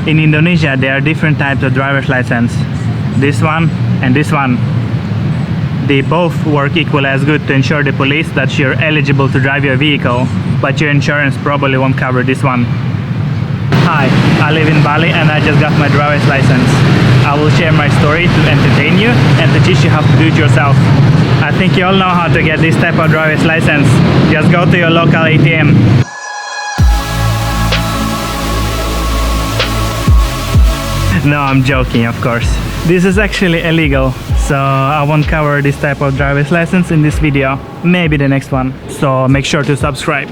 In Indonesia, there are different types of driver's license. This one and this one. They both work equally as good to ensure the police that you're eligible to drive your vehicle, but your insurance probably won't cover this one. Hi, I live in Bali and I just got my driver's license. I will share my story to entertain you and to teach you how to do it yourself. I think you all know how to get this type of driver's license. Just go to your local ATM. No, I'm joking, of course. This is actually illegal, so I won't cover this type of driver's license in this video. Maybe the next one. So make sure to subscribe.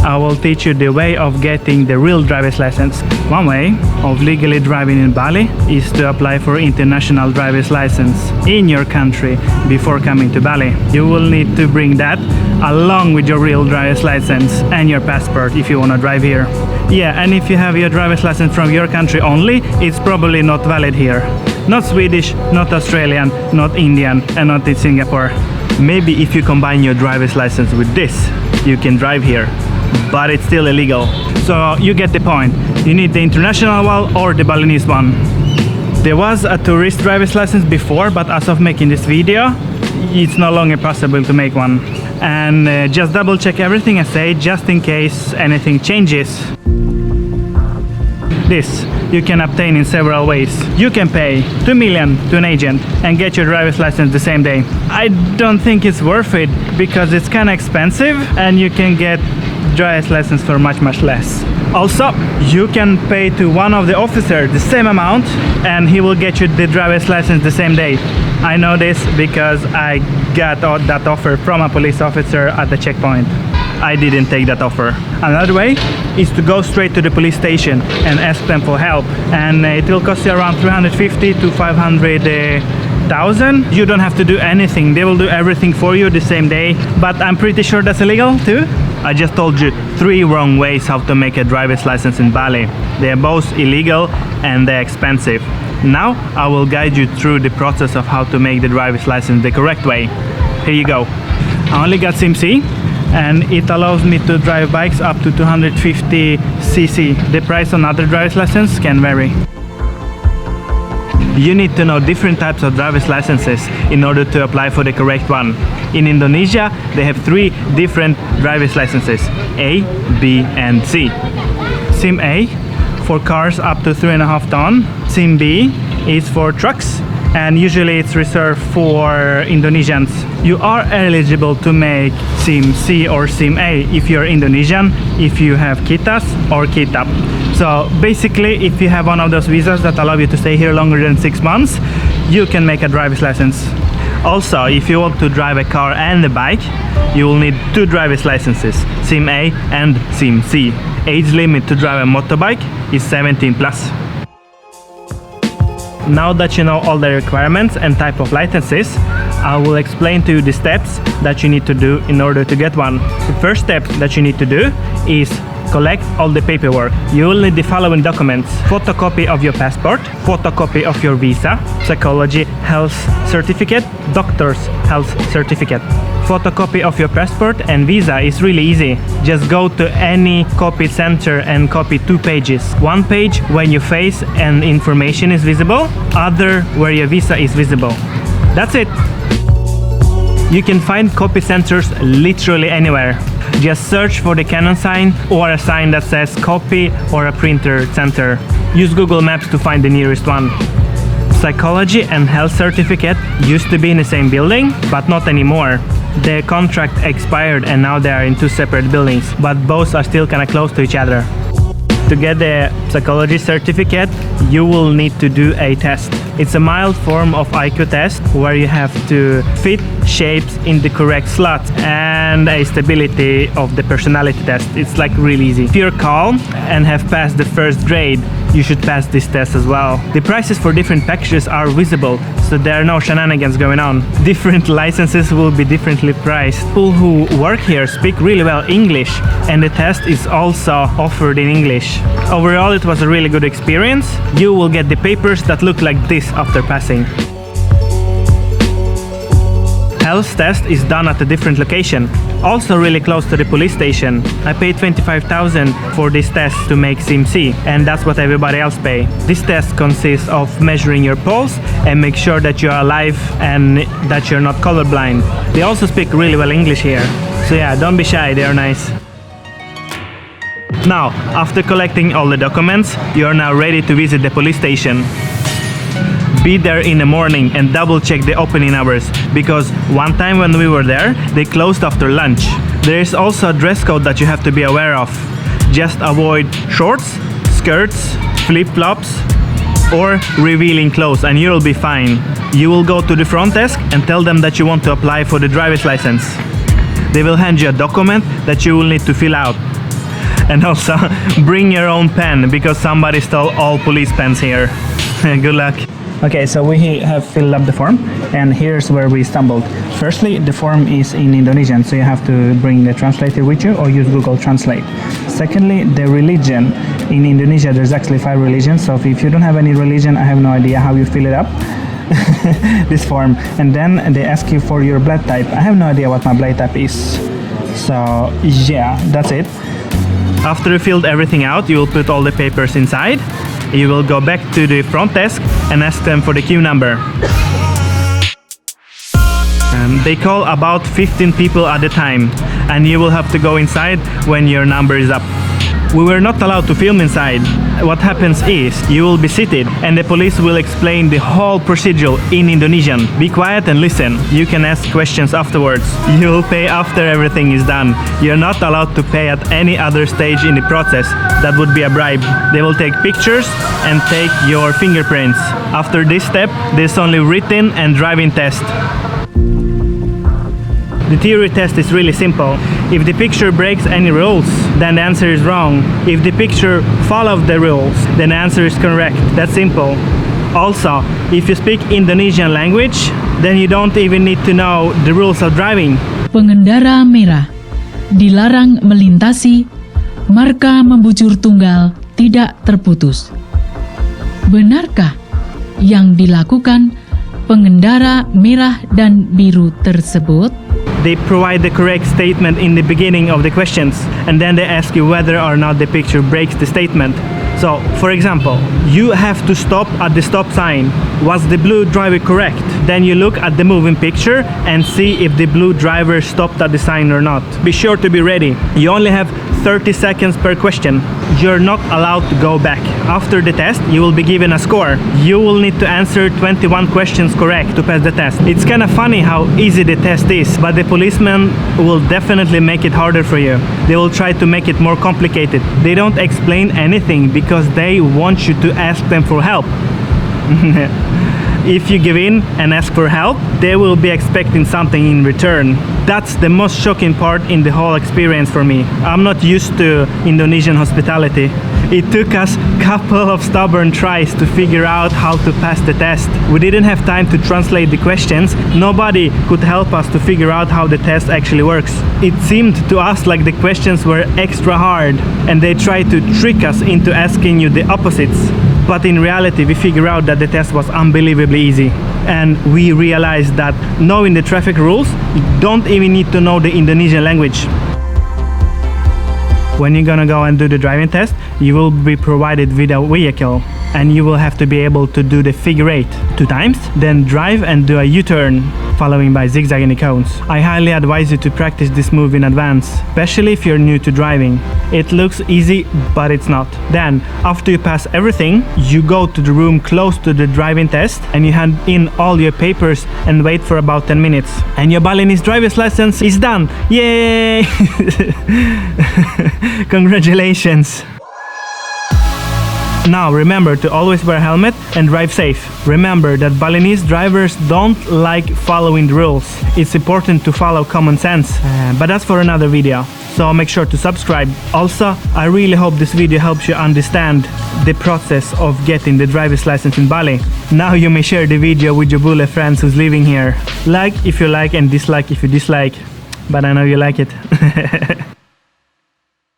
I will teach you the way of getting the real driver's license. One way of legally driving in Bali is to apply for international driver's license in your country before coming to Bali. You will need to bring that along with your real driver's license and your passport if you want to drive here. Yeah, and if you have your driver's license from your country only, it's probably not valid here. Not Swedish, not Australian, not Indian, and not in Singapore. Maybe if you combine your driver's license with this, you can drive here. But it's still illegal. So you get the point. You need the international one or the Balinese one. There was a tourist driver's license before, but as of making this video, it's no longer possible to make one. And just double check everything I say, just in case anything changes. This you can obtain in several ways. You can pay 2 million to an agent and get your driver's license the same day. I don't think it's worth it because it's kind of expensive and you can get driver's license for much less. Also, you can pay to one of the officers the same amount and he will get you the driver's license the same day. I know this because I got that offer from a police officer at the checkpoint. I didn't take that offer. Another way is to go straight to the police station and ask them for help, and it will cost you around 350 to 500,000. You don't have to do anything. They will do everything for you the same day, but I'm pretty sure that's illegal too. I just told you 3 wrong ways how to make a driver's license in Bali. They are both illegal and they're expensive. Now I will guide you through the process of how to make the driver's license the correct way. Here you go. I only got SIM-C and it allows me to drive bikes up to 250 cc. The price on other driver's license can vary. You need to know different types of driver's licenses in order to apply for the correct one. In Indonesia, they have 3 different driver's licenses, A, B and C. SIM A for cars up to 3.5 tons. SIM B is for trucks and usually it's reserved for Indonesians. You are eligible to make SIM C or SIM A if you're Indonesian, if you have KITAS or KITAP. So basically, if you have one of those visas that allow you to stay here longer than 6 months, you can make a driver's license. Also, if you want to drive a car and a bike, you will need 2 driver's licenses, SIM A and SIM C. Age limit to drive a motorbike is 17 plus. Now that you know all the requirements and type of licenses, I will explain to you the steps that you need to do in order to get one. The first step that you need to do is collect all the paperwork. You will need the following documents: photocopy of your passport, photocopy of your visa, psychology health certificate, doctor's health certificate. Photocopy of your passport and visa is really easy. Just go to any copy center and copy 2 pages. 1 page when your face and information is visible, other where your visa is visible. That's it. You can find copy centers literally anywhere. Just search for the Canon sign or a sign that says copy or a printer center. Use Google Maps to find the nearest one. Psychology and health certificate used to be in the same building, but not anymore. Their contract expired and now they are in 2 separate buildings, but both are still kind of close to each other. To get the psychology certificate, you will need to do a test. It's a mild form of IQ test where you have to fit shapes in the correct slots and a stability of the personality test. It's like really easy. If you're calm and have passed the first grade, you should pass this test as well. The prices for different packages are visible, so there are no shenanigans going on. Different licenses will be differently priced. People who work here speak really well English, and the test is also offered in English. Overall, it was a really good experience. You will get the papers that look like this after passing. Health test is done at a different location, also really close to the police station. I paid 25,000 for this test to make CMC, and that's what everybody else pay. This test consists of measuring your pulse and make sure that you're alive and that you're not colorblind. They also speak really well English here, so yeah, don't be shy, they are nice. Now, after collecting all the documents, you are now ready to visit the police station. Be there in the morning and double check the opening hours, because one time when we were there, they closed after lunch. There is also a dress code that you have to be aware of. Just avoid shorts, skirts, flip-flops, or revealing clothes and you'll be fine. You will go to the front desk and tell them that you want to apply for the driver's license. They will hand you a document that you will need to fill out. And also, bring your own pen, because somebody stole all police pens here. Good luck. Okay, so we have filled up the form, and here's where we stumbled. Firstly, the form is in Indonesian, so you have to bring the translator with you or use Google Translate. Secondly, the religion. In Indonesia, there's actually 5 religions, so if you don't have any religion, I have no idea how you fill it up. This form. And then they ask you for your blood type. I have no idea what my blood type is. So, yeah, that's it. After you filled everything out, you will put all the papers inside. You will go back to the front desk and ask them for the queue number. They call about 15 people at a time, and you will have to go inside when your number is up. We were not allowed to film inside. What happens is, you will be seated and the police will explain the whole procedure in Indonesian. Be quiet and listen. You can ask questions afterwards. You will pay after everything is done. You're not allowed to pay at any other stage in the process. That would be a bribe. They will take pictures and take your fingerprints. After this step, there's only written and driving test. The theory test is really simple. If the picture breaks any rules, then the answer is wrong. If the picture follows the rules, then the answer is correct. That's simple. Also, if you speak Indonesian language, then you don't even need to know the rules of driving. Pengendara merah dilarang melintasi, marka membujur tunggal tidak terputus. Benarkah yang dilakukan pengendara merah dan biru tersebut? They provide the correct statement in the beginning of the questions, and then they ask you whether or not the picture breaks the statement. So, for example, you have to stop at the stop sign. Was the blue driver correct? Then you look at the moving picture and see if the blue driver stopped at the sign or not. Be sure to be ready. You only have 30 seconds per question. You're not allowed to go back. After the test, you will be given a score. You will need to answer 21 questions correct to pass the test. It's kind of funny how easy the test is, but the policeman will definitely make it harder for you. They will try to make it more complicated. They don't explain anything because they want you to ask them for help. If you give in and ask for help, they will be expecting something in return. That's the most shocking part in the whole experience for me. I'm not used to Indonesian hospitality. It took us a couple of stubborn tries to figure out how to pass the test. We didn't have time to translate the questions. Nobody could help us to figure out how the test actually works. It seemed to us like the questions were extra hard, and they tried to trick us into asking you the opposites. But in reality, we figured out that the test was unbelievably easy. And we realized that knowing the traffic rules, you don't even need to know the Indonesian language. When you're gonna go and do the driving test, you will be provided with a vehicle, and you will have to be able to do the figure 8 2 times, then drive and do a U-turn, following by zigzagging the cones. I highly advise you to practice this move in advance, especially if you're new to driving. It looks easy, but it's not. Then, after you pass everything, you go to the room close to the driving test and you hand in all your papers and wait for about 10 minutes. And your Balinese driver's license is done! Yay! Congratulations! Now remember to always wear a helmet and drive safe. Remember that Balinese drivers don't like following the rules. It's important to follow common sense, but that's for another video. So make sure to subscribe. Also, I really hope this video helps you understand the process of getting the driver's license in Bali. Now you may share the video with your Bule friends who's living here. Like if you like and dislike if you dislike, but I know you like it.